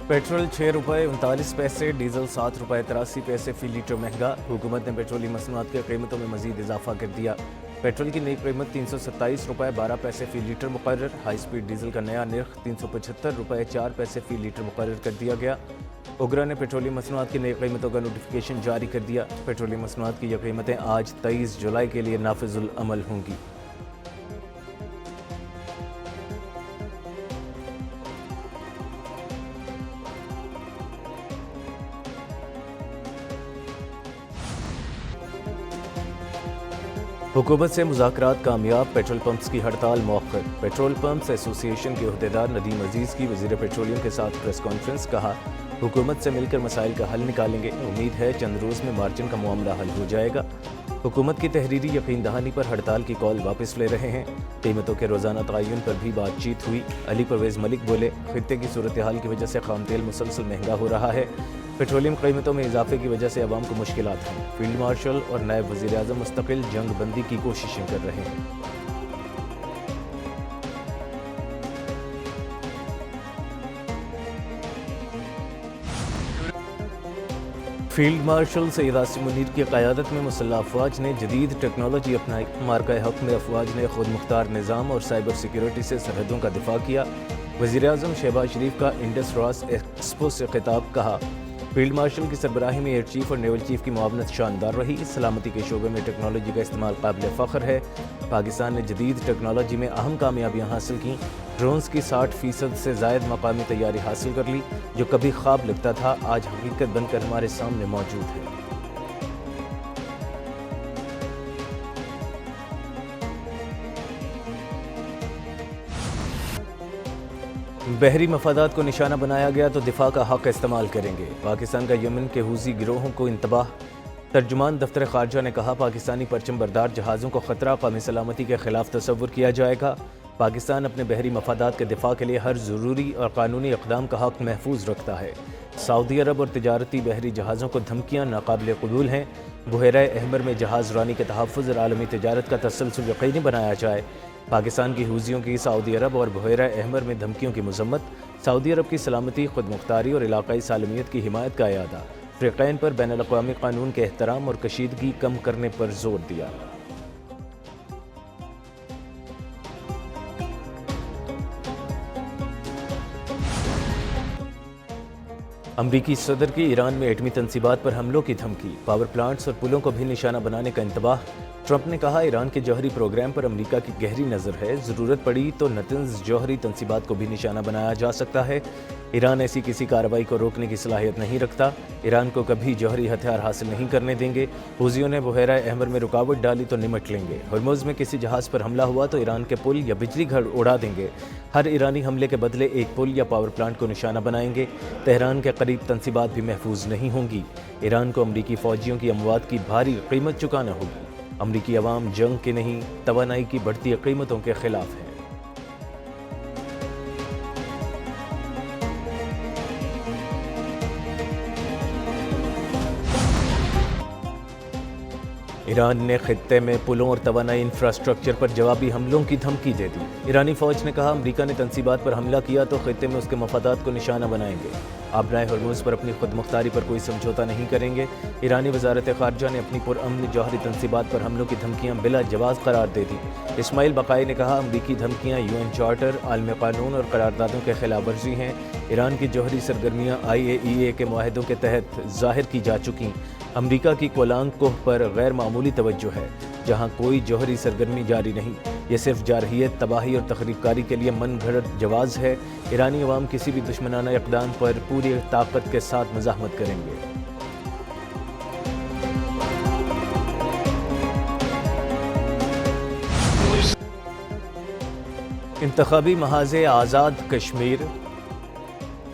Petrol 6 रुपये 39 पैसे, diesel 7 रुपये 83 पैसे फी लीटर महंगा। हुकूमत ने पेट्रोलियम मसनूआत की कीमतों में मजीद इजाफा कर दिया। पेट्रोल की नई कीमत 327 रुपये 12 पैसे फी लीटर मुकर्रर। हाई स्पीड डीजल का नया निर्ख 375 रुपये 4 पैसे फी लीटर मुकर्रर कर दिया गया। उगरा ने पेट्रोलियम मसनूआत की नई कीमतों का नोटिफिकेशन जारी कर दिया। पेट्रोलियम मसनूआत की यह कीमतें आज 23 जुलाई के लिए नाफिजुल अमल होंगी। हुकूमत से मुज़ाकरात कामयाब, पेट्रोल पंप्स की हड़ताल मौखर। पेट्रोल पंप्स एसोसिएशन के अहदेदार नदीम अजीज़ की वज़ीर पेट्रोलियम के साथ प्रेस कॉन्फ्रेंस। कहा, हुकूमत से मिलकर मसाइल का हल निकालेंगे। उम्मीद है चंद रोज़ में मार्जिन का मामला हल हो जाएगा। हुकूमत की तहरीरी यकीन दहानी पर हड़ताल की कॉल वापस ले रहे हैं। कीमतों के रोज़ाना तयन पर भी बातचीत हुई। अली परवेज़ मलिक बोले, खित्ते की सूरत हाल की वजह से खाम तेल मुसलसल महंगा हो रहा है। पेट्रोलियम कीमतों में इजाफे की वजह से अवाम को मुश्किलात हैं। फील्ड मार्शल और नायब वज़ीर आज़म मुस्तकिल जंग बंदी की कोशिशें कर रहे हैं। फील्ड मार्शल सैयद आसिम मुनीर की क़यादत में मुसल्लह अफवाज ने जदीद टेक्नोलॉजी अपनाई। मार्का हक में अफवाज ने खुद मुख्तार निज़ाम और साइबर सिक्योरिटी से सरहदों का दिफा किया। वज़ीर आज़म शहबाज शरीफ का इंडस रॉस एक्सपो से खिताब। कहा, फील्ड मार्शल की सरबराही में एयर चीफ और नेवल चीफ की मुआवनत शानदार रही। सलामती के शोबे में टेक्नोलॉजी का इस्तेमाल काबिल फ़ख्र है। पाकिस्तान ने जदीद टेक्नोलॉजी में अहम कामयाबियाँ हासिल की। ड्रोन्स की 60% से ज़ायद मकामी तैयारी हासिल कर ली। जो कभी ख्वाब लगता था आज हकीकत बनकर हमारे सामने मौजूद है। बहरी मफादात को निशाना बनाया गया तो दिफा का हक इस्तेमाल करेंगे। पाकिस्तान का यमन के हूसी गिरोहों को इंतबाह। तर्जुमान दफ्तर खारजा ने कहा, पाकिस्तानी परचम बरदार जहाज़ों को ख़तरा कौमी सलामती के खिलाफ तस्वुर किया जाएगा। पाकिस्तान अपने बहरी मफादात के दिफा के लिए हर ज़रूरी और कानूनी इक़दाम का हक महफूज रखता है। सऊदी अरब और तिजारती बहरी जहाज़ों को धमकियाँ नाकाबिल क़बूल हैं। बहरा अहमर में जहाज़ रानी के तहफ़्फ़ुज़ और आलमी तिजारत का तसलसल यकीनी बनाया जाए। पाकिस्तान की हूसियों की सऊदी अरब और बहरा अहमर में धमकियों की मज़म्मत। सऊदी अरब की सलामती, खुद मुख्तारी और इलाकाई सालमियत की हिमायत का इरादा। फ़रीक़ैन पर बैनुल अक़वामी क़ानून के एहतराम और कशीदगी कम करने पर जोर दिया। अमरीकी सदर की ईरान में एटमी तनसीबात पर हमलों की धमकी। पावर प्लांट्स और पुलों को भी निशाना बनाने का इंतबाह। ट्रंप ने कहा, ईरान के जौहरी प्रोग्राम पर अमरीका की गहरी नज़र है। ज़रूरत पड़ी तो नतंज़ जौहरी तनसीबात को भी निशाना बनाया जा सकता है। ईरान ऐसी किसी कार्रवाई को रोकने की सलाहियत नहीं रखता। ईरान को कभी जौहरी हथियार हासिल नहीं करने देंगे। हूसियों ने बहरा अहमर में रुकावट डाली तो निमट लेंगे। हरमुज़ में किसी जहाज़ पर हमला हुआ तो ईरान के पुल या बिजली घर उड़ा देंगे। हर ईरानी हमले के बदले एक पुल या पावर प्लांट को निशाना बनाएंगे। तेहरान के करीब तनसीबात भी महफूज नहीं होंगी। ईरान को अमरीकी फ़ौजियों की अमवात की भारी कीमत चुकाना होगी। अमरीकी अवाम जंग के नहीं, तवानाई की बढ़ती कीमतों के खिलाफ है। ईरान ने खित्ते में पुलों और तवानाई इंफ्रास्ट्रक्चर पर जवाबी हमलों की धमकी दे दी। ईरानी फ़ौज ने कहा, अमरीका ने तनसीबात पर हमला किया तो खित्ते में उसके मफादात को निशाना बनाएंगे। आबनाए हरमुज़ पर अपनी खुद मुख्तारी पर कोई समझौता नहीं करेंगे। ईरानी वज़ारत ख़ारजा ने अपनी पुरअमन जौहरी तनसीबात पर हमलों की धमकियाँ बिला जवाज़ करार दे दी। इस्माइल बक़ाई ने कहा, अमरीकी धमकियाँ UN चार्टर, आलमी क़ानून और करारदादों के खिलाफ वर्जी हैं। ईरान की जौहरी सरगर्मियाँ IAEA के मुआहदों के तहत ज़ाहिर की जा चुकी। अमरीका की कोलांग कोह पर गैर मामूली तवज्जो है, जहाँ कोई जौहरी सरगर्मी जारी नहीं। ये सिर्फ जारहियत, तबाही और तखरीबकारी के लिए मन घड़त जवाज़ है। ईरानी अवाम किसी भी दुश्मनाना इक़दाम पर पूरी ताकत के साथ मज़ाहमत करेंगे। इंतखाबी महाज़े आज़ाद कश्मीर,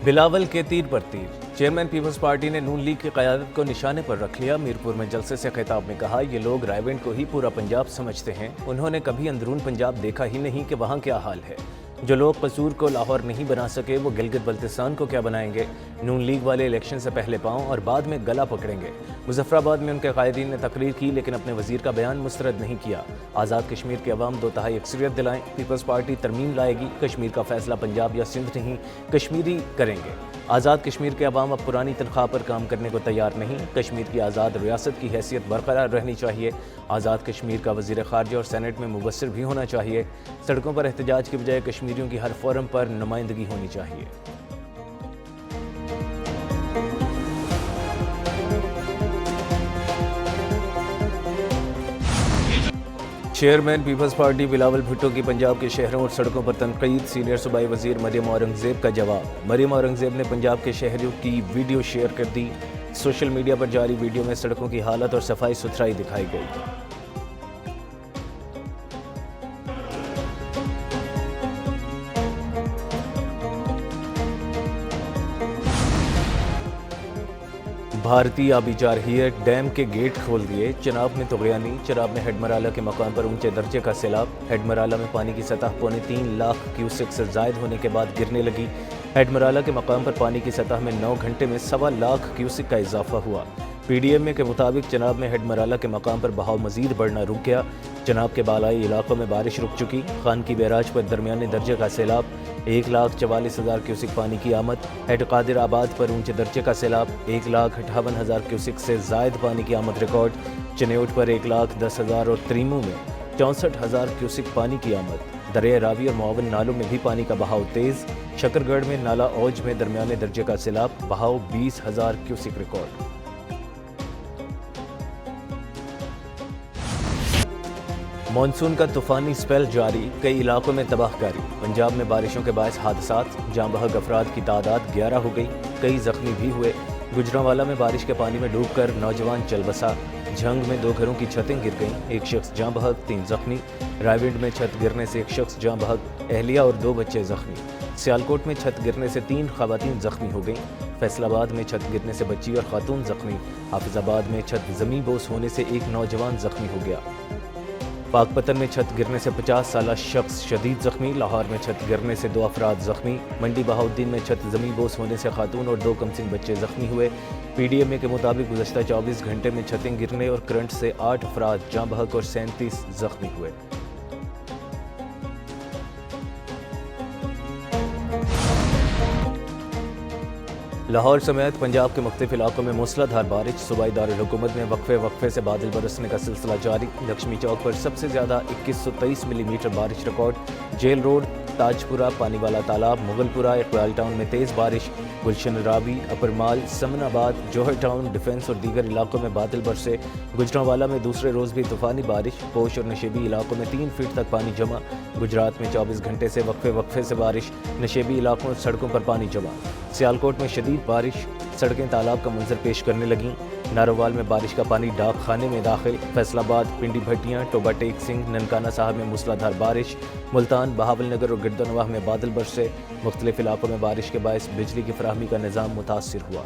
बिलावल के तीर पर तीर। चेयरमैन पीपल्स पार्टी ने नून लीग की क़यादत को निशाने पर रख लिया। मीरपुर में जलसे से खिताब में कहा, ये लोग रायवेंड को ही पूरा पंजाब समझते हैं। उन्होंने कभी अंदरून पंजाब देखा ही नहीं कि वहाँ क्या हाल है। जो लोग कसूर को लाहौर नहीं बना सके वो गिलगित बल्तिस्तान को क्या बनाएंगे। नून लीग वाले इलेक्शन से पहले पाँव और बाद में गला पकड़ेंगे। मुजफ्फराबाद में उनके कायदीन ने तकरीर की लेकिन अपने वजीर का बयान मुस्तरद नहीं किया। आज़ाद कश्मीर के अवाम 2/3 अक्सरियत दिलाएं। पीपल्स पार्टी तरमीम लाएगी। कश्मीर का फैसला पंजाब या सिंध नहीं, कश्मीरी करेंगे। آزاد کشمیر کے عوام اب پرانی تنخواہ پر کام کرنے کو تیار نہیں، کشمیر کی آزاد ریاست کی حیثیت برقرار رہنی چاہیے، آزاد کشمیر کا وزیر خارجہ اور سینٹ میں مبصر بھی ہونا چاہیے، سڑکوں پر احتجاج کی بجائے کشمیریوں کی ہر فورم پر نمائندگی ہونی چاہیے۔ Chairman Peoples Party Bilawal Bhutto کی پنجاب کے شہروں اور سڑکوں پر تنقید، سینئر صوبائی وزیر مریم اورنگزیب کا جواب۔ مریم اورنگزیب نے پنجاب کے شہریوں کی ویڈیو شیئر کر دی، سوشل میڈیا پر جاری ویڈیو میں سڑکوں کی حالت اور صفائی ستھرائی دکھائی گئی۔ بھارتی آبی جارحیت ڈیم کے گیٹ کھول دیے، چناب میں طغیانی، چناب میں ہیڈ مرالہ کے مقام پر اونچے درجے کا سیلاب، ہیڈ مرالہ میں پانی کی سطح 3.25 لاکھ کیوسک سے زائد ہونے کے بعد گرنے لگی، ہیڈ مرالہ کے مقام پر پانی کی سطح میں 9 گھنٹے میں 1.25 لاکھ کیوسک کا اضافہ ہوا۔ پی ڈی ایم اے کے مطابق چناب میں ہیڈ مرالہ کے مقام پر بہاؤ مزید بڑھنا رک گیا، چناب کے بالائی علاقوں میں بارش رک چکی، خان کی بیراج پر درمیانے درجے کا سیلاب، 1,44,000 کیوسک پانی کی آمد، ہیڈ قادر آباد پر اونچے درجے کا سیلاب، 1,58,000 کیوسک سے زائد پانی کی آمد ریکارڈ، چنیوٹ پر 1,10,000 اور تریمو میں 64,000 کیوسک پانی کی آمد۔ دریائے راوی اور معاون نالوں میں بھی پانی کا بہاؤ تیز، شکر گڑھ میں نالہ اوج میں درمیانے درجے کا سیلاب، بہاؤ 20,000 کیوسک ریکارڈ۔ مانسون کا طوفانی سپیل جاری، کئی علاقوں میں تباہ کاری، پنجاب میں بارشوں کے باعث حادثات، جاں بحق افراد کی تعداد 11 ہو گئی، کئی زخمی بھی ہوئے، گجرانوالہ میں بارش کے پانی میں ڈوب کر نوجوان چل بسا، جھنگ میں 2 گھروں کی چھتیں گر گئیں، 1 شخص جاں بحق 3 زخمی، رائے ونڈ میں چھت گرنے سے 1 شخص جاں بحق، اہلیہ اور 2 بچے زخمی، سیالکوٹ میں چھت گرنے سے 3 خواتین زخمی ہو گئیں، فیصل آباد میں چھت گرنے سے بچی اور خاتون زخمی، حافظ آباد میں چھت زمین بوس ہونے سے 1 نوجوان زخمی ہو گیا، پاک پتن میں چھت گرنے سے 50 سالہ شخص شدید زخمی، لاہور میں چھت گرنے سے 2 افراد زخمی، منڈی بہاؤالدین میں چھت زمین بوس ہونے سے خاتون اور 2 کمسن بچے زخمی ہوئے۔ پی ڈی ایم اے کے مطابق گزشتہ 24 گھنٹے میں چھتیں گرنے اور کرنٹ سے 8 افراد جاں بحق اور 37 زخمی ہوئے۔ لاہور سمیت پنجاب کے مختلف علاقوں میں موسلا دھار بارش، صوبائی دارالحکومت میں وقفے سے بادل برسنے کا سلسلہ جاری، لکشمی چوک پر سب سے زیادہ 2123 ملی میٹر بارش ریکارڈ، جیل روڈ، تاج پورہ، پانی والا تالاب، مغل پورہ، اقبال ٹاؤن میں تیز بارش، گلشن رابی، اپر مال، سمن آباد، جوہر ٹاؤن، ڈیفنس اور دیگر علاقوں میں بادل برسے، گجرانوالہ میں دوسرے روز بھی طوفانی بارش، پوش اور نشیبی علاقوں میں 3 فٹ تک پانی جمع، گجرات میں 24 گھنٹے سے وقفے سے بارش، نشیبی علاقوں اور سڑکوں پر پانی جمع، سیالکوٹ میں شدید بارش، سڑکیں تالاب کا منظر پیش کرنے لگیں، ناروال میں بارش کا پانی ڈاک خانے میں داخل، فیصل آباد، پنڈی بھٹیاں، ٹوبہ ٹیک سنگھ، ننکانہ صاحب میں موسلا دھار بارش، ملتان، بہاول نگر اور گردنواہ میں بادل برسے، مختلف علاقوں میں بارش کے باعث بجلی کی فراہمی کا نظام متاثر ہوا۔